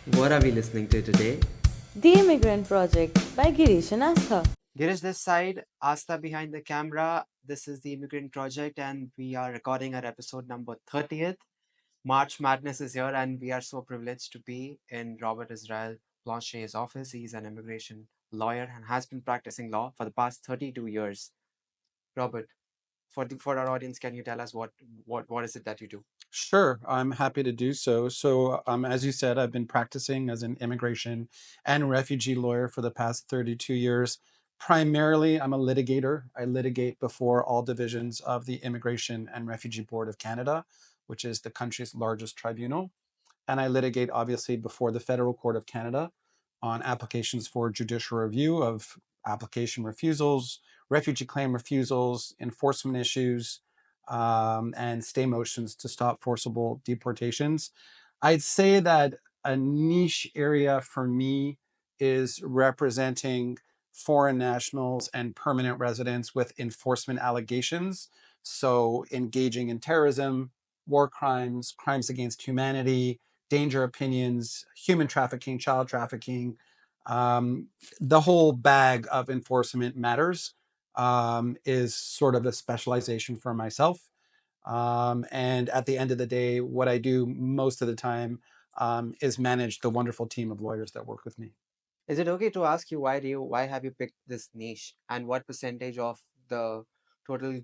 What are we listening to today? The Immigrant Project by Girish and Aastha. Girish this side, Asta behind the camera. This is the Immigrant Project, and we are recording our episode number 30th. March Madness is here, and we are so privileged to be in Robert Israel Blanshay's office. He's an immigration lawyer and has been practicing law for the past 32 years. Robert, for our audience, can you tell us what is it that you do? Sure, I'm happy to do so. As you said, I've been practicing as an immigration and refugee lawyer for the past 32 years. Primarily, I'm a litigator. I litigate before all divisions of the Immigration and Refugee Board of Canada, which is the country's largest tribunal. And I litigate, obviously, before the Federal Court of Canada on applications for judicial review of application refusals, refugee claim refusals, enforcement issues, and stay motions to stop forcible deportations. I'd say that a niche area for me is representing foreign nationals and permanent residents with enforcement allegations. So, engaging in terrorism, war crimes, crimes against humanity, danger opinions, human trafficking, child trafficking, um, the whole bag of enforcement matters is sort of a specialization for myself. And at the end of the day, what I do most of the time is manage the wonderful team of lawyers that work with me. Is it okay to ask you why have you picked this niche and what percentage of the total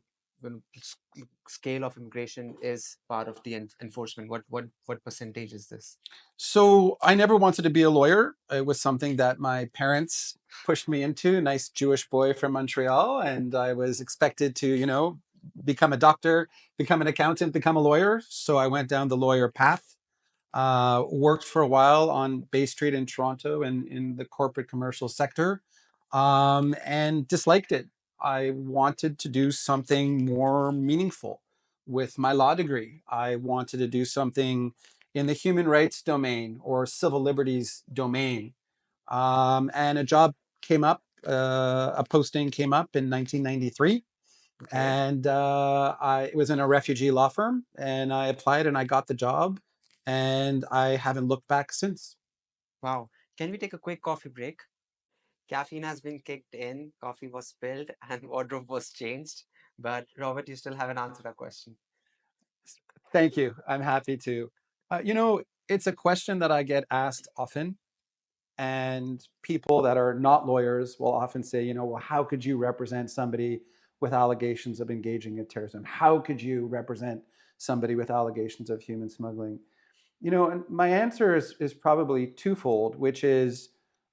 scale of immigration is part of the enforcement? What percentage is this? So I never wanted to be a lawyer. It was something that my parents pushed me into. Nice Jewish boy from Montreal, and I was expected to, become a doctor, become an accountant, become a lawyer. So I went down the lawyer path. Worked for a while on Bay Street in Toronto and in the corporate commercial sector, and disliked it. I wanted to do something more meaningful with my law degree. I wanted to do something in the human rights domain or civil liberties domain. And a job came up, a posting came up in 1993. Okay. And it was in a refugee law firm, and I applied and I got the job, and I haven't looked back since. Wow. Can we take a quick coffee break? Caffeine has been kicked in, coffee was spilled, and wardrobe was changed. But Robert, you still haven't answered our question. Thank you. I'm happy to. It's a question that I get asked often, and people that are not lawyers will often say, well, how could you represent somebody with allegations of engaging in terrorism? How could you represent somebody with allegations of human smuggling? And my answer is probably twofold, which is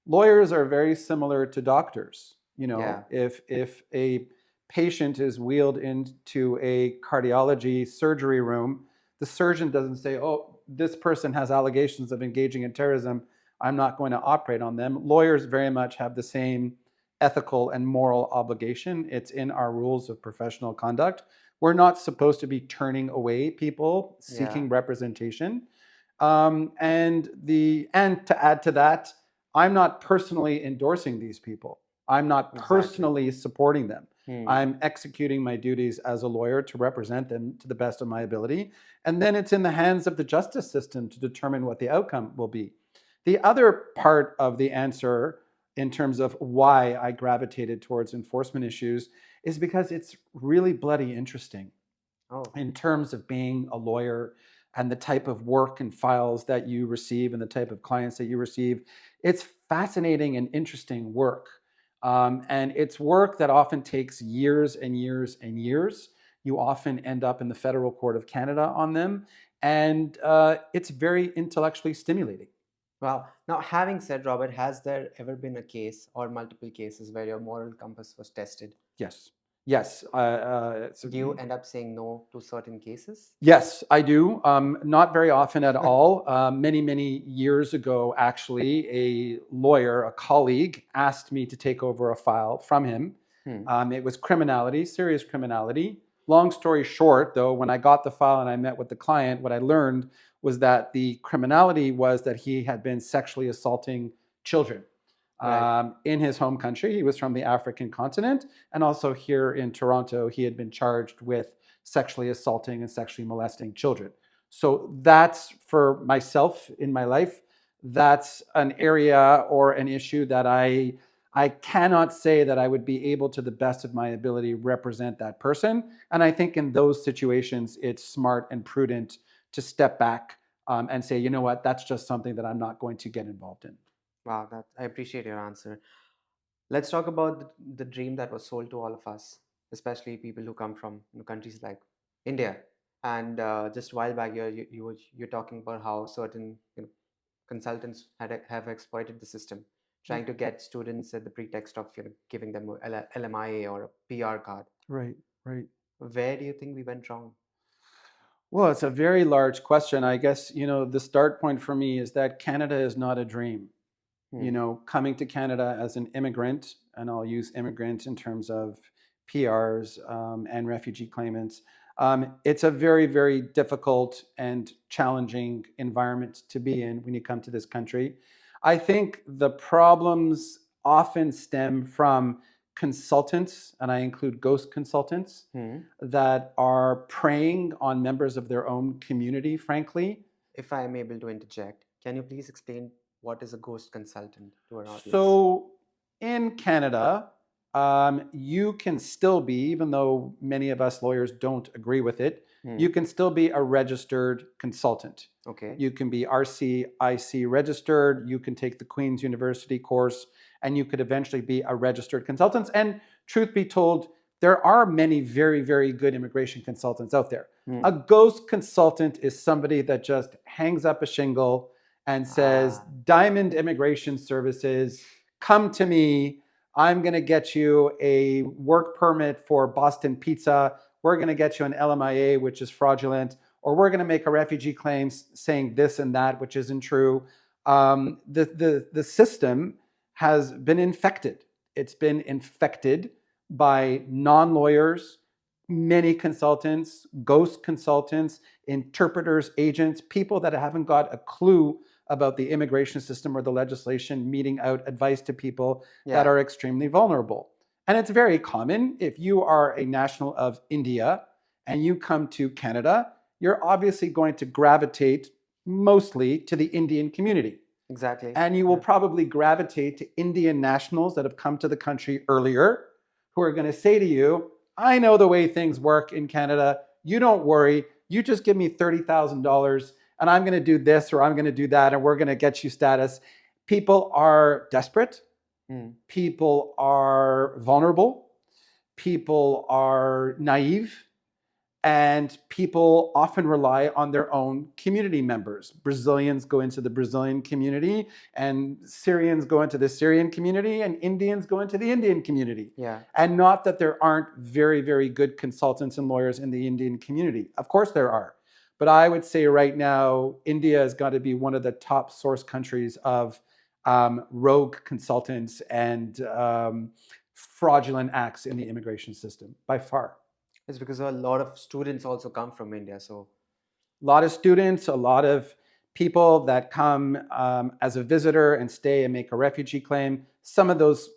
lawyers are very similar to doctors. Yeah, If a patient is wheeled into a cardiology surgery room, the surgeon doesn't say, "Oh, this person has allegations of engaging in terrorism. I'm not going to operate on them." Lawyers very much have the same ethical and moral obligation. It's in our rules of professional conduct. We're not supposed to be turning away people yeah, seeking representation. And to add to that, I'm not personally endorsing these people. I'm not exactly. personally supporting them. Hmm. I'm executing my duties as a lawyer to represent them to the best of my ability. And then it's in the hands of the justice system to determine what the outcome will be. The other part of the answer, in terms of why I gravitated towards enforcement issues, is because it's really bloody interesting Oh, in terms of being a lawyer and the type of work and files that you receive and the type of clients that you receive. It's fascinating and interesting work. And it's work that often takes years and years and years. You often end up in the Federal Court of Canada on them. And it's very intellectually stimulating. wow. Now, having said, Robert, has there ever been a case or multiple cases where your moral compass was tested? Yes. Yes. Do you end up saying no to certain cases? Yes, I do. Not very often at all. Many, many years ago, actually, a lawyer, a colleague, asked me to take over a file from him. Hmm. It was criminality, serious criminality. Long story short, though, when I got the file and I met with the client, what I learned was that the criminality was that he had been sexually assaulting children Right. in his home country. He was from the African continent. And also here in Toronto, he had been charged with sexually assaulting and sexually molesting children. So that's for myself in my life. that's an area or an issue that I cannot say that I would be able to the best of my ability represent that person. And I think in those situations, it's smart and prudent to step back and say, you know what, that's just something that I'm not going to get involved in. Wow, that I appreciate your answer. Let's talk about the dream that was sold to all of us, especially people who come from countries like India. And just a while back, you're talking about how certain consultants have exploited the system, trying to get students at the pretext of giving them a LMIA or a PR card. Right, right. Where do you think we went wrong? Well, it's a very large question. I guess, the start point for me is that Canada is not a dream. Hmm. Coming to Canada as an immigrant, and I'll use immigrant in terms of PRs and refugee claimants, it's a very, very difficult and challenging environment to be in when you come to this country. I think the problems often stem from consultants, and I include ghost consultants, Hmm. that are preying on members of their own community, frankly. If I am able to interject, can you please explain what is a ghost consultant to our audience? So in Canada, you can still be, even though many of us lawyers don't agree with it, Hmm. you can still be a registered consultant. Okay. You can be RCIC registered, you can take the Queen's University course, and you could eventually be a registered consultant. And truth be told, there are many very, very good immigration consultants out there. Hmm. A ghost consultant is somebody that just hangs up a shingle and says, Ah. Diamond Immigration Services, come to me. I'm going to get you a work permit for Boston Pizza. We're going to get you an LMIA, which is fraudulent, or we're going to make a refugee claim saying this and that, which isn't true. The system has been infected. It's been infected by non-lawyers, many consultants, ghost consultants, interpreters, agents, people that haven't got a clue about the immigration system or the legislation, meting out advice to people that Yeah. are extremely vulnerable. And it's very common if you are a national of India and you come to Canada, you're obviously going to gravitate mostly to the Indian community. Exactly. And you will Yeah. probably gravitate to Indian nationals that have come to the country earlier who are going to say to you, I know the way things work in Canada. You don't worry. You just give me $30,000 and I'm going to do this or I'm going to do that and we're going to get you status. People are desperate. Hmm. People are vulnerable. People are naive. And people often rely on their own community members. Brazilians go into the Brazilian community, and Syrians go into the Syrian community, and Indians go into the Indian community. Yeah. And not that there aren't very, very good consultants and lawyers in the Indian community. Of course there are. But I would say right now, India has got to be one of the top source countries of rogue consultants and fraudulent acts in the immigration system by far. It's because a lot of students also come from India. So, A lot of students, a lot of people that come as a visitor and stay and make a refugee claim. Some of those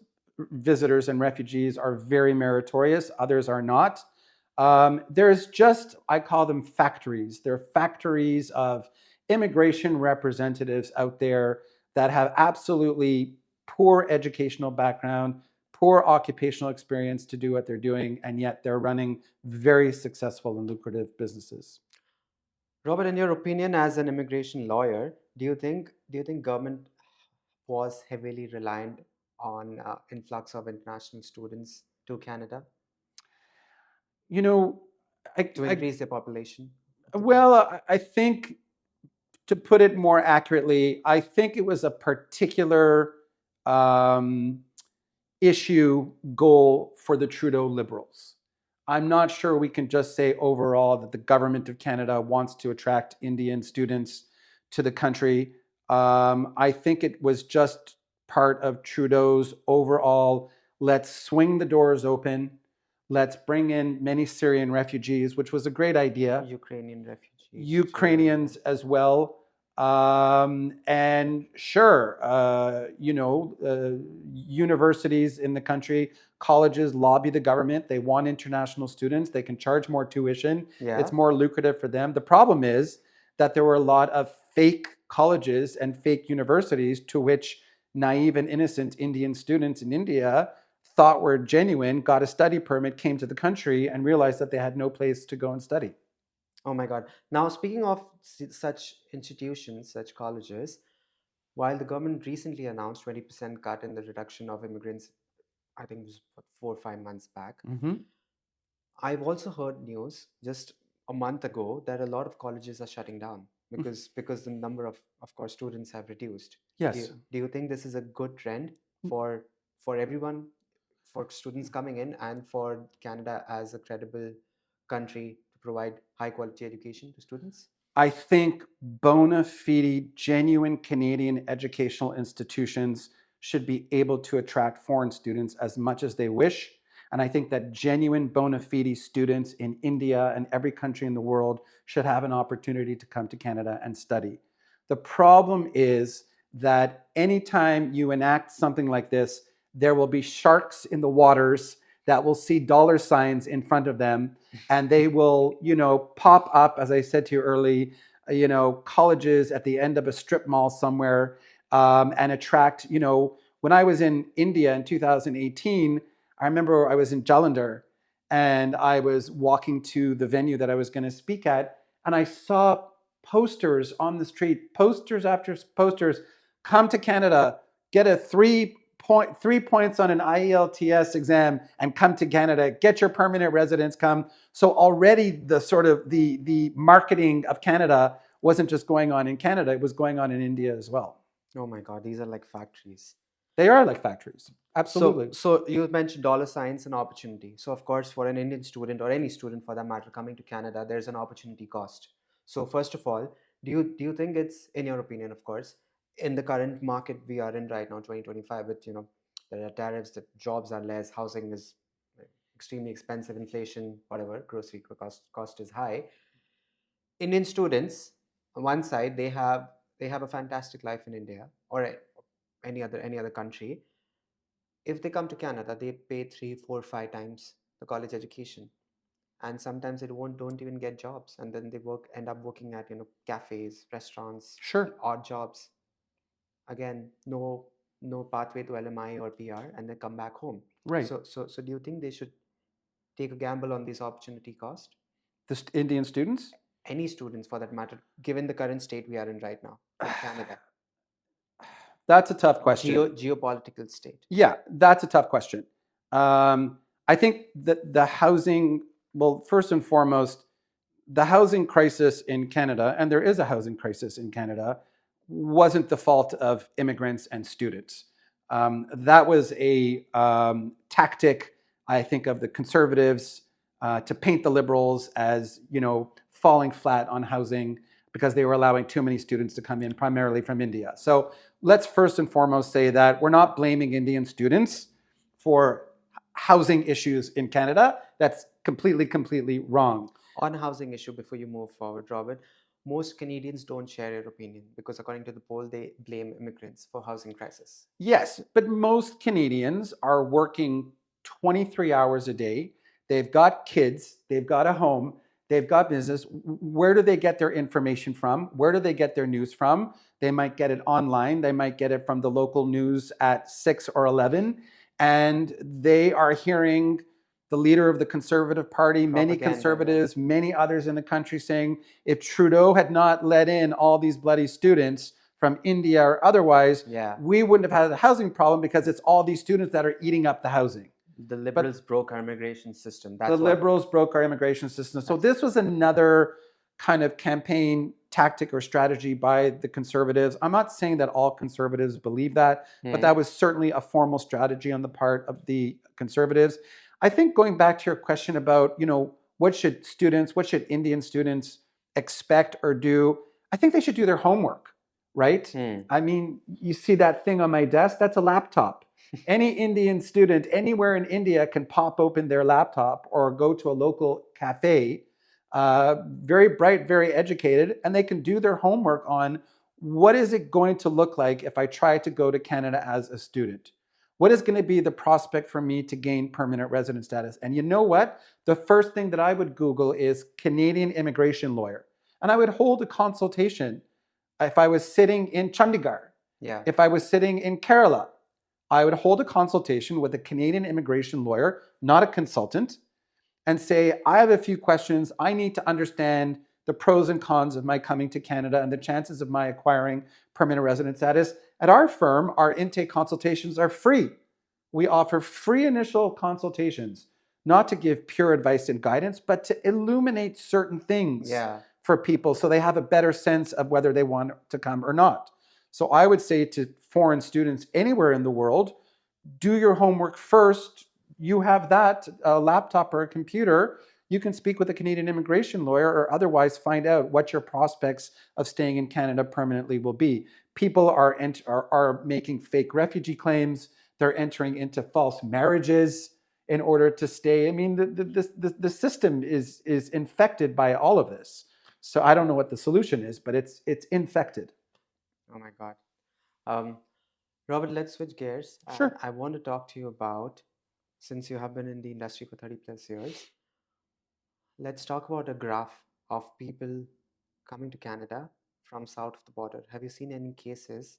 visitors and refugees are very meritorious, others are not. There's just, I call them factories. They're factories of immigration representatives out there that have absolutely poor educational background, poor occupational experience to do what they're doing, and yet they're running very successful and lucrative businesses. Robert, in your opinion, as an immigration lawyer, do you think government was heavily reliant on influx of international students to Canada You know, to increase their population of the country? I think to put it more accurately, I think it was a particular um, issue goal for the Trudeau Liberals. I'm not sure we can just say overall that the government of Canada wants to attract Indian students to the country. I think it was just part of Trudeau's overall let's swing the doors open, let's bring in many Syrian refugees, which was a great idea. Ukrainian refugees, Syrian. Ukrainians as well. And sure, universities in the country, colleges lobby the government. They want international students. They can charge more tuition. Yeah. It's more lucrative for them. The problem is that there were a lot of fake colleges and fake universities to which naive and innocent Indian students in India thought were genuine, got a study permit, came to the country, and realized that they had no place to go and study. Oh my God. Now, speaking of such institutions, such colleges, while the government recently announced 20% cut in the reduction of immigrants, I think it was 4 or 5 months back, Mm-hmm. I've also heard news just a month ago that a lot of colleges are shutting down because the number of course, students have reduced. Yes. Do you think this is a good trend for everyone, for students coming in, and for Canada as a credible country to provide high quality education to students? I think bona fide, genuine Canadian educational institutions should be able to attract foreign students as much as they wish. And I think that genuine bona fide students in India and every country in the world should have an opportunity to come to Canada and study. The problem is that anytime you enact something like this, there will be sharks in the waters that will see dollar signs in front of them, and they will, pop up, as I said to you early, colleges at the end of a strip mall somewhere, and attract, when I was in India in 2018, I remember I was in Jalandhar and I was walking to the venue that I was going to speak at, and I saw posters on the street, posters after posters, come to Canada, get a 3 points on an IELTS exam and come to Canada, get your permanent residence, come. So already the sort of the marketing of Canada wasn't just going on in Canada, it was going on in India as well. Oh my God, these are like factories. They are like factories. So, Absolutely. so you mentioned dollar signs and opportunity. So, of course, for an Indian student or any student for that matter coming to Canada, there's an opportunity cost. So, first of all, do you think it's, in your opinion, of course, in the current market we are in right now, 2025, with there are tariffs, the jobs are less, housing is extremely expensive, inflation, whatever, grocery cost is high. Indian students, on one side, they have a fantastic life in India or any other country. If they come to Canada, they pay 3, 4, 5 times the college education, and sometimes they don't even get jobs, and then they end up working at cafes, restaurants, Sure. odd jobs. Again, no pathway to LMI or PR, and they come back home. Right. So do you think they should take a gamble on this opportunity cost? The Indian students? Any students for that matter, given the current state we are in right now in Canada, That's a tough question. geopolitical state. Yeah, that's a tough question. I think that the housing, well, first and foremost, the housing crisis in Canada, and there is a housing crisis in Canada, wasn't the fault of immigrants and students. That was a tactic, I think, of the Conservatives to paint the Liberals as, falling flat on housing because they were allowing too many students to come in, primarily from India. So let's first and foremost say that we're not blaming Indian students for housing issues in Canada. That's completely, completely wrong. On housing issue, before you move forward, Robert, most Canadians don't share your opinion because according to the poll, they blame immigrants for housing crisis. Yes, but most Canadians are working 23 hours a day. They've got kids, they've got a home, they've got business. Where do they get their information from? Where do they get their news from? They might get it online, they might get it from the local news at 6 or 11, and they are hearing the leader of the Conservative Party, many Propaganda, yeah. Conservatives, many others in the country saying, if Trudeau had not let in all these bloody students from India or otherwise, Yeah. we wouldn't have had a housing problem because it's all these students that are eating up the housing. The Liberals broke our immigration system. That's The why. Liberals broke our immigration system. So this was another kind of campaign tactic or strategy by the Conservatives. I'm not saying that all Conservatives believe that, but that was certainly a formal strategy on the part of the Conservatives. I think going back to your question about, what should Indian students expect or do? I think they should do their homework, right? I mean, you see that thing on my desk? That's a laptop. Any Indian student anywhere in India can pop open their laptop or go to a local cafe, very bright, very educated, and they can do their homework on what is it going to look like if I try to go to Canada as a student? What is going to be the prospect for me to gain permanent resident status? And you know what? The first thing that I would Google is Canadian immigration lawyer. And I would hold a consultation If I was sitting in Chandigarh, Yeah. if I was sitting in Kerala, I would hold a consultation with a Canadian immigration lawyer, not a consultant, and say, I have a few questions. I need to understand the pros and cons of my coming to Canada and the chances of my acquiring permanent resident status. At our firm, our intake consultations are free. We offer free initial consultations, not to give pure advice and guidance, but to illuminate certain things Yeah. for people so they have a better sense of whether they want to come or not. So I would say to foreign students anywhere in the world, do your homework first. You have that, a laptop or a computer. You can speak with a Canadian immigration lawyer or otherwise find out what your prospects of staying in Canada permanently will be. People are making fake refugee claims. They're entering into false marriages in order to stay. I mean, the system is infected by all of this. So I don't know what the solution is, but it's infected. Oh my God. Um, Robert, let's switch gears. And Sure. I want to talk to you about, since you have been in the industry for 30 plus years, let's talk about a graph of people coming to Canada from south of the border. Have you seen any cases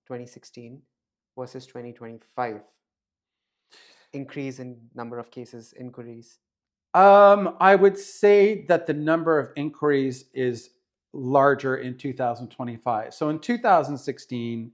2016 versus 2025? Increase in number of cases, inquiries? I would say that the number of inquiries is larger in 2025. So in 2016,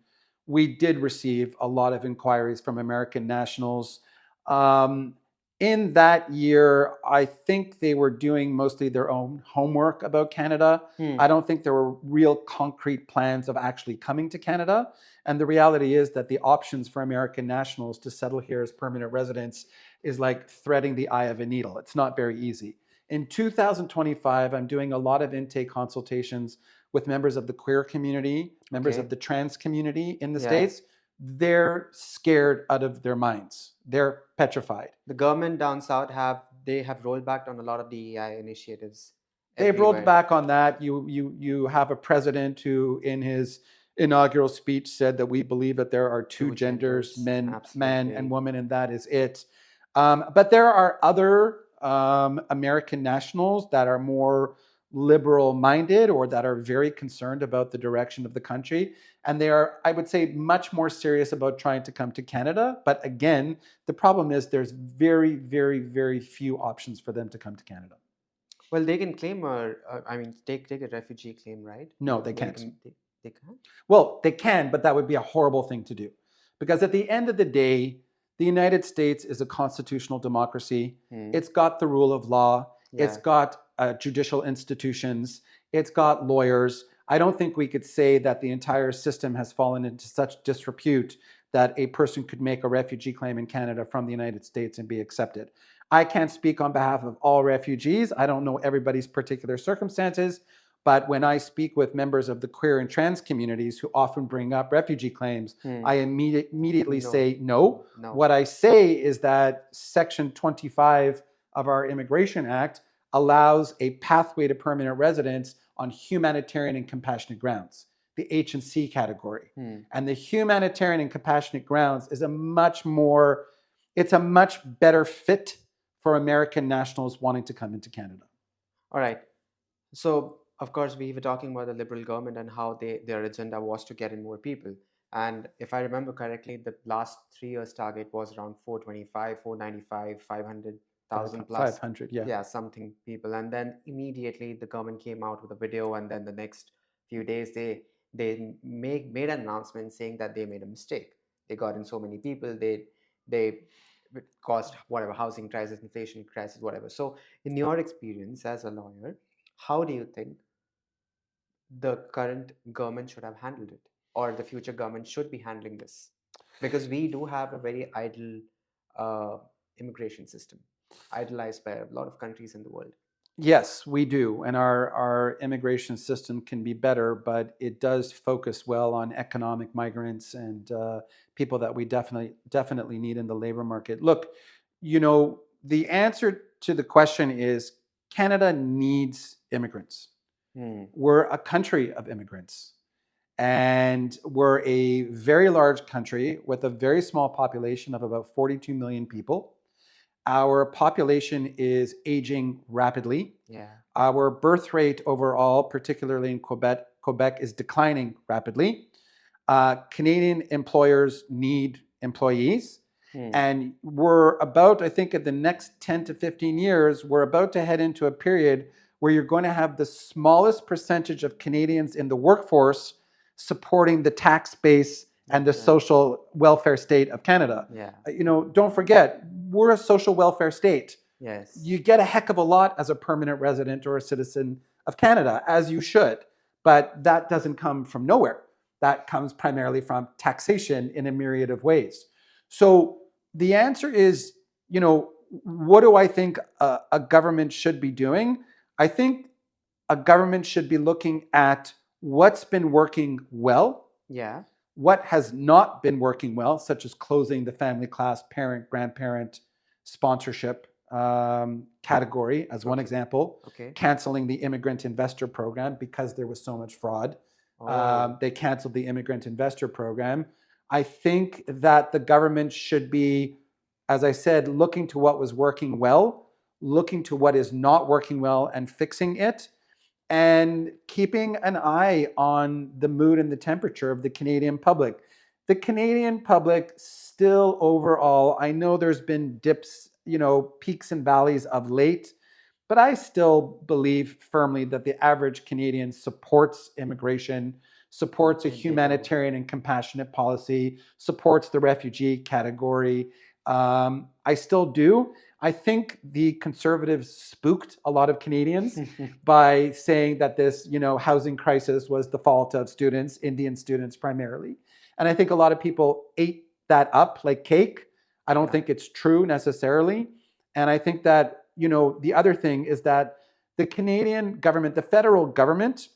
we did receive a lot of inquiries from American nationals. Um, in that year, I think they were doing mostly their own homework about Canada. Hmm. I don't think there were real concrete plans of actually coming to Canada. And the reality is that the options for American nationals to settle here as permanent residents is like threading the eye of a needle. It's not very easy. In 2025, I'm doing a lot of intake consultations with members of the queer community, members of Okay. the trans community in the Yeah. States. They're scared out of their minds. They're petrified. The government down south have rolled back on a lot of DEI initiatives They've rolled everywhere. back on that. You have a president who, in his inaugural speech, said that we believe that there are two Two genders, genders, man and absolutely. woman, and that is it. But there are other American nationals that are more liberal minded or that are very concerned about the direction of the country. And they are, I would say, much more serious about trying to come to Canada. But again, the problem is there's very, very, very few options for them to come to Canada. Well, they can claim I mean, take a refugee claim, right? No, they can't. They can. Well, they can, but that would be a horrible thing to do. Because at the end of the day, the United States is a constitutional democracy. Hmm. It's got the rule of law. It's Yeah. got judicial institutions. It's got lawyers. I don't think we could say that the entire system has fallen into such disrepute that a person could make a refugee claim in Canada from the United States and be accepted. I can't speak on behalf of all refugees. I don't know everybody's particular circumstances. But when I speak with members of the queer and trans communities who often bring up refugee claims, Hmm. I immediately No. say no. No. What I say is that Section 25 of our Immigration Act allows a pathway to permanent residence on humanitarian and compassionate grounds, the H&C category. Hmm. And the humanitarian and compassionate grounds is it's a much better fit for American nationals wanting to come into Canada. All right. So, of course, we were talking about the Liberal government and how their agenda was to get in more people. And if I remember correctly, the last 3 years target was around 425, 495, 500,000 plus. 500, yeah. Yeah, something people. And then immediately the government came out with a video, and then the next few days made an announcement saying that they made a mistake. They got in so many people. They caused whatever housing crisis, inflation crisis, whatever. So, in your experience as a lawyer, how do you think the current government should have handled it, or the future government should be handling this? Because we do have a very idle uh, immigration system, idolized by a lot of countries in the world. Yes, we do. And our immigration system can be better, but it does focus well on economic migrants and people that we definitely need in the labor market. Look, the answer to the question is Canada needs immigrants. Hmm. We're a country of immigrants. And we're a very large country with a very small population of about 42 million people. Our population is aging rapidly. Yeah. Our birth rate overall, particularly in Quebec, Quebec is declining rapidly. Canadian employers need employees. And we're about, I think, in the next 10 to 15 years, we're about to head into a period where you're going to have the smallest percentage of Canadians in the workforce supporting the tax base and the social welfare state of Canada. Yeah. Don't forget, we're a social welfare state. Yes. You get a heck of a lot as a permanent resident or a citizen of Canada, as you should, but that doesn't come from nowhere. That comes primarily from taxation in a myriad of ways. So the answer is, what do I think a government should be doing? I think a government should be looking at what's been working well, Yeah. what has not been working well, such as closing the family class, parent, grandparent sponsorship category, as one example, Okay. canceling the immigrant investor program because there was so much fraud. They canceled the immigrant investor program. I think that the government should be, as I said, looking to what was working well, looking to what is not working well and fixing it, and keeping an eye on the mood and the temperature of the Canadian public. The Canadian public still overall, I know there's been dips, peaks and valleys of late, but I still believe firmly that the average Canadian supports immigration, supports a humanitarian and compassionate policy, supports the refugee category. I still do. I think the Conservatives spooked a lot of Canadians by saying that this, housing crisis was the fault of students, Indian students primarily. And I think a lot of people ate that up like cake. I don't think it's true necessarily. And I think that, the other thing is that the Canadian government, the federal government,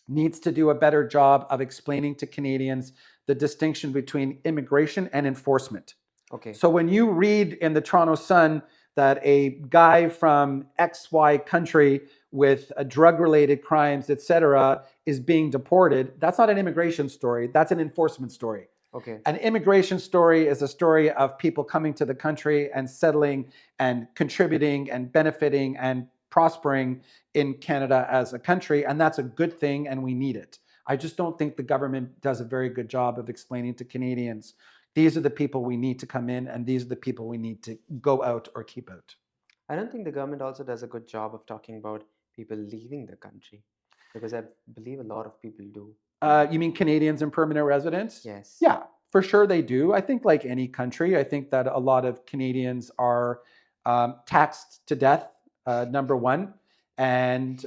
needs to do a better job of explaining to Canadians the distinction between immigration and enforcement. Okay. So when you read in the Toronto Sun that a guy from XY country with drug-related crimes, etc., is being deported, that's not an immigration story. That's an enforcement story. Okay. An immigration story is a story of people coming to the country and settling and contributing and benefiting and prospering in Canada as a country. And that's a good thing, and we need it. I just don't think the government does a very good job of explaining to Canadians, these are the people we need to come in, and these are the people we need to go out or keep out. I don't think the government also does a good job of talking about people leaving the country, because I believe a lot of people do. You mean Canadians and permanent residents? Yes. Yeah, for sure they do. I think, like any country, I think that a lot of Canadians are taxed to death, number one, and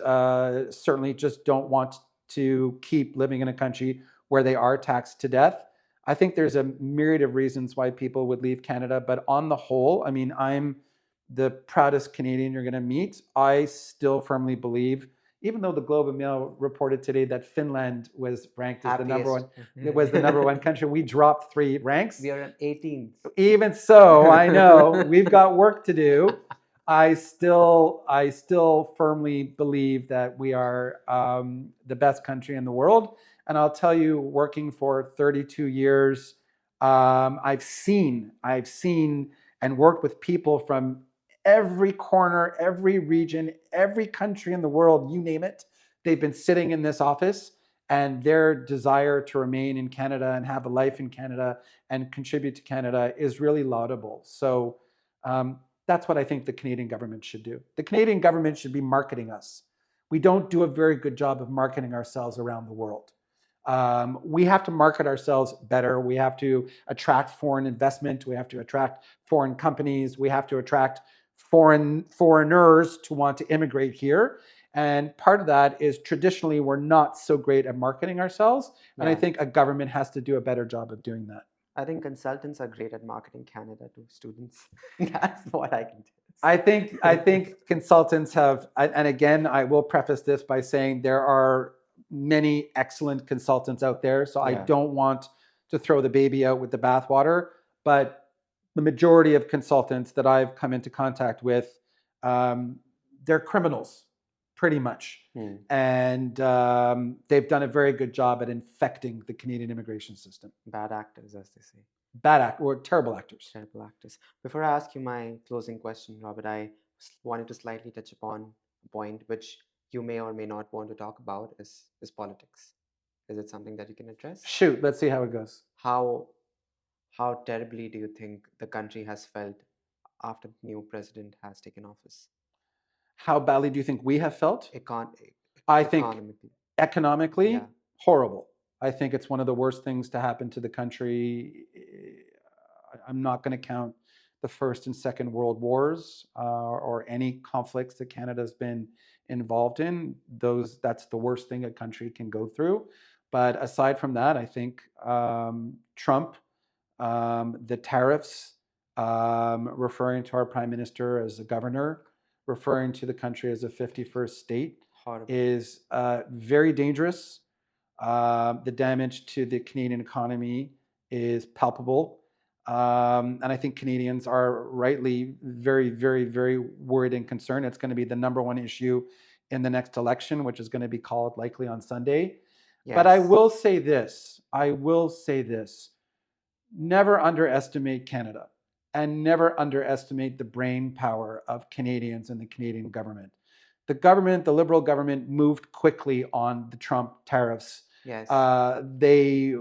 certainly just don't want to keep living in a country where they are taxed to death. I think there's a myriad of reasons why people would leave Canada, but on the whole, I mean, I'm the proudest Canadian you're going to meet. I still firmly believe, even though the Globe and Mail reported today that Finland was ranked as the number one, it was the number one country. We dropped 3 ranks. We are on 18th. Even so, I know we've got work to do. I still firmly believe that we are the best country in the world. And I'll tell you, working for 32 years, I've seen and worked with people from every corner, every region, every country in the world, you name it. They've been sitting in this office, and their desire to remain in Canada and have a life in Canada and contribute to Canada is really laudable. So that's what I think the Canadian government should do. The Canadian government should be marketing us. We don't do a very good job of marketing ourselves around the world. We have to market ourselves better. We have to attract foreign investment. We have to attract foreign companies. We have to attract foreigners to want to immigrate here. And part of that is traditionally we're not so great at marketing ourselves. And I think a government has to do a better job of doing that. I think consultants are great at marketing Canada to students. That's what I can do. I think consultants have, and again, I will preface this by saying there are many excellent consultants out there. So I don't want to throw the baby out with the bathwater, but the majority of consultants that I've come into contact with, they're criminals, pretty much. And they've done a very good job at infecting the Canadian immigration system. Bad actors, as they say. Or terrible actors. Terrible actors. Before I ask you my closing question, Robert, I wanted to slightly touch upon a point which you may or may not want to talk about is politics. Is it something that you can address? Shoot, let's see how it goes. How how terribly do you think the country has felt after the new president has taken office? How badly do you think we have felt? Econ- I think Economically, economically, yeah. horrible. I think it's one of the worst things to happen to the country. I'm not going to count the First and Second World Wars or any conflicts that Canada's been involved in. That's the worst thing a country can go through. But aside from that, I think Trump, the tariffs, referring to our prime minister as a governor, referring to the country as a 51st state, Horrible. is very dangerous. The damage to the Canadian economy is palpable. And I think Canadians are rightly very, very, very worried and concerned. It's going to be the number one issue in the next election, which is going to be called likely on Sunday. But I Yes. will say this I will say this never underestimate Canada and never underestimate the brain power of Canadians and the Canadian government. The Liberal government, moved quickly on the Trump tariffs. Yes. They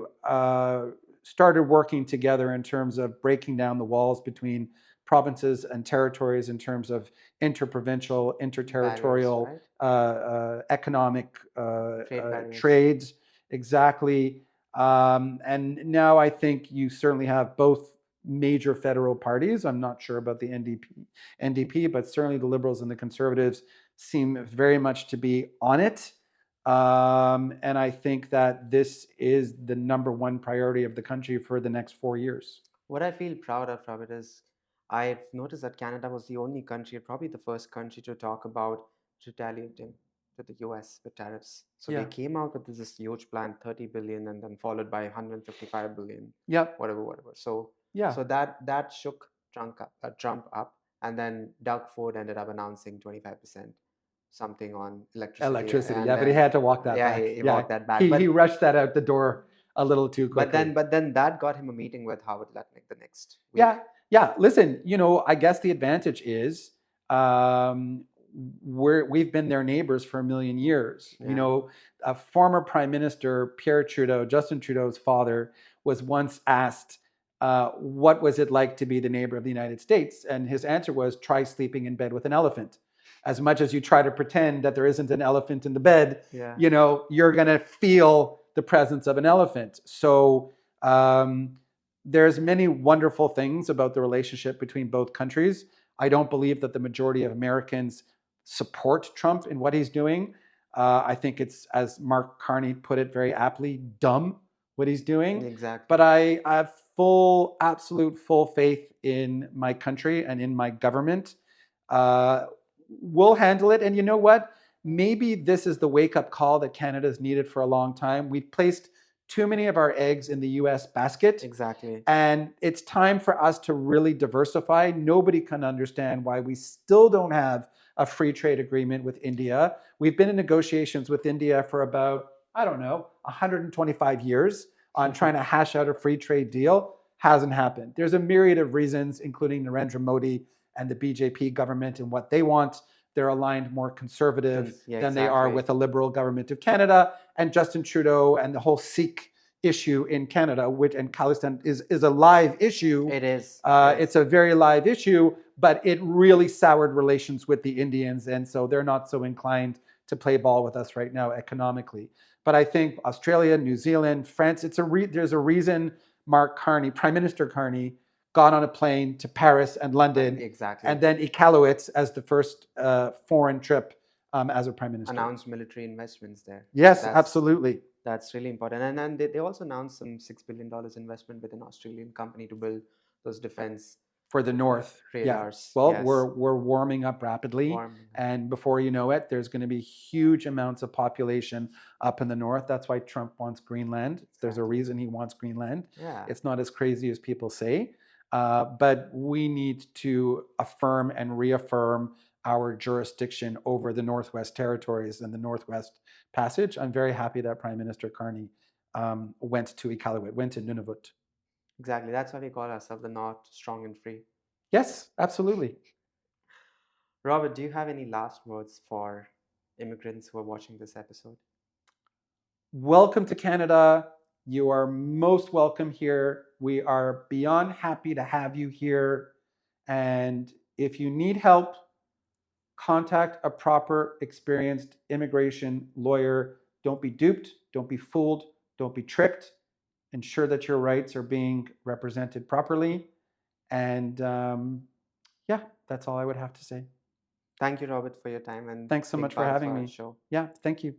started working together in terms of breaking down the walls between provinces and territories in terms of interprovincial, Barriers, interterritorial right? economic Trade barriers. trades. Exactly. And now I think you certainly have both major federal parties. I'm not sure about the NDP, but certainly the Liberals and the Conservatives seem very much to be on it. And I think that this is the number one priority of the country for the next 4 years. What I feel proud of, Robert, is I've noticed that Canada was the only country, probably the first country, to talk about retaliating to the US with tariffs. So they Yeah. came out with this huge plan, 30 billion, and then followed by 155 billion, Yep. whatever. So Yeah. so that shook Trump up, and then Doug Ford ended up announcing 25% something on electricity, Electricity. and Yeah, but he then had to walk that yeah, back. he Yeah. walked that back. He rushed that out the door a little too quickly. But then that got him a meeting with Howard Lutnick the next week. Yeah, yeah. Listen, I guess the advantage is um, we've been their neighbors for a million years. Yeah. A former Prime Minister Pierre Trudeau, Justin Trudeau's father, was once asked, "What was it like to be the neighbor of the United States?" And his answer was, "Try sleeping in bed with an elephant. As much as you try to pretend that there isn't an elephant in the bed, Yeah. you're gonna feel the presence of an elephant." So. There's many wonderful things about the relationship between both countries. I don't believe that the majority of Americans support Trump in what he's doing. I think it's, as Mark Carney put it very aptly, dumb what he's doing. Exactly. But I have absolute full faith in my country and in my government. Uh, we'll handle it. And you know what? Maybe this is the wake up call that Canada's needed for a long time. We've placed too many of our eggs in the US basket. Exactly. And it's time for us to really diversify. Nobody can understand why we still don't have a free trade agreement with India. We've been in negotiations with India for about, I don't know, 125 years on trying to hash out a free trade deal. Hasn't happened. There's a myriad of reasons, including Narendra Modi and the BJP government and what they want. They're aligned more conservative Yeah, than they are exactly. with a liberal government of Canada. And Justin Trudeau and the whole Sikh issue in Canada, which and Khalistan is a live issue. It is. It's a very live issue, but it really soured relations with the Indians, and so they're not so inclined to play ball with us right now economically. But I think Australia, New Zealand, France, there's a reason Mark Carney, Prime Minister Carney, got on a plane to Paris and London, Exactly. and then Iqaluit as the first foreign trip as a prime minister. Announced military investments there. Yes, absolutely. That's really important. And then they also announced some $6 billion investment with an Australian company to build those defense for the north radars. Yeah. Well, yes. we're warming up rapidly, and before you know it, there's going to be huge amounts of population up in the north. That's why Trump wants Greenland. Exactly. There's a reason he wants Greenland. Yeah. It's not as crazy as people say, but we need to affirm and reaffirm our jurisdiction over the Northwest Territories and the Northwest Passage. I'm very happy that Prime Minister Carney went to Iqaluit, went to Nunavut. Exactly. That's why we call ourselves the North, strong and free. Yes, absolutely. Robert, do you have any last words for immigrants who are watching this episode? Welcome to Canada. You are most welcome here. We are beyond happy to have you here. And if you need help, contact a proper, experienced immigration lawyer. Don't be duped, don't be fooled, don't be tricked. Ensure that your rights are being represented properly. And yeah, that's all I would have to say. Thank you, Robert, for your time and Thanks so being much for part of having our me. show. Yeah, thank you.